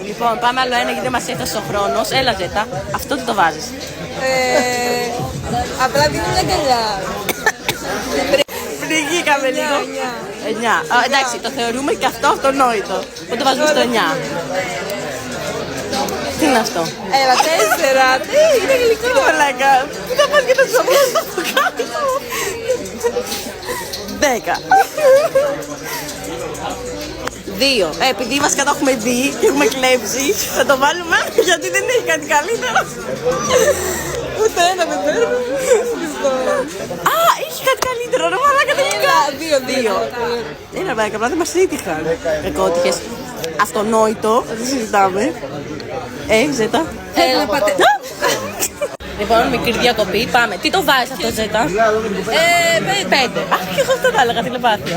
Λοιπόν, πάμε άλλο ένα γιατί μας έφτασε ο χρόνος. Έλα Ζέτα, αυτό τι το βάζεις? Απλά δίνει μια αγκαλιά. Πνιγήκαμε λίγο. 9. Εντάξει, το θεωρούμε και αυτό αυτονόητο. Πού το βάζουμε στο 9? Τι είναι αυτό? Έλα, 4. Είναι γλυκό. Μαλάκα, πού θα πας και το ξαπλώσεις από κάτω? 10. 2. Επειδή βασικά το έχουμε δει και έχουμε κλέψει, θα το βάλουμε γιατί δεν έχει κάτι καλύτερο. Ούτε ένα δεν παίρνω. Α, έχει κάτι καλύτερο, ρε μαλάκα, τελικά. 2. Είναι βέβαια, απλά δεν μας έτυχαν. Κακότυχες. Αυτονόητο, δεν συζητάμε. Ζέτα. Έλα, πατέ. Λοιπόν, μικρή διακοπή, πάμε. Τι το βάζεις αυτό, Ζέτα? 5. Αχ, και εγώ αυτό θα έλεγα, τηλεπάθεια.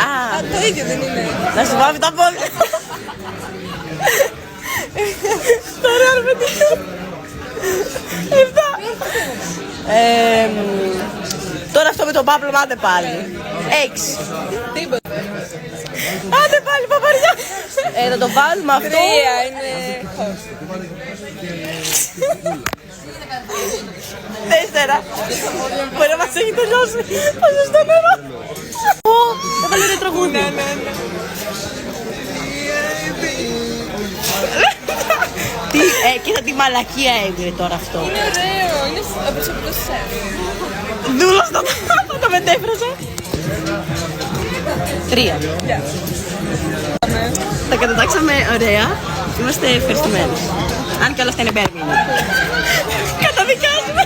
Α, Το ίδιο δεν είναι. να σου βάβει τα πόδια. Τώρα αρμετικό. 7. Τώρα αυτό με τον Παύλο, άντε πάλι. 6. Τίποτα. Άντε πάλι, παπαριά. Θα το βάλουμε αυτό. 3 είναι. 4. Μπορεί να μας έχει τελειώσει. Θα σας το νερό. Έβαλε ένα τραγούδι. Τι, κοίτα τι μαλακία έγινε τώρα αυτό. Είναι ωραίο. Είναι προσωπικό σερ. Δούλος θα το μετέφραζε. 3. Τα κατατάξαμε ωραία. Είμαστε ευχαριστημένοι. Αν και όλα αυτά είναι μπέρμινοι. Καταδικάζουμε.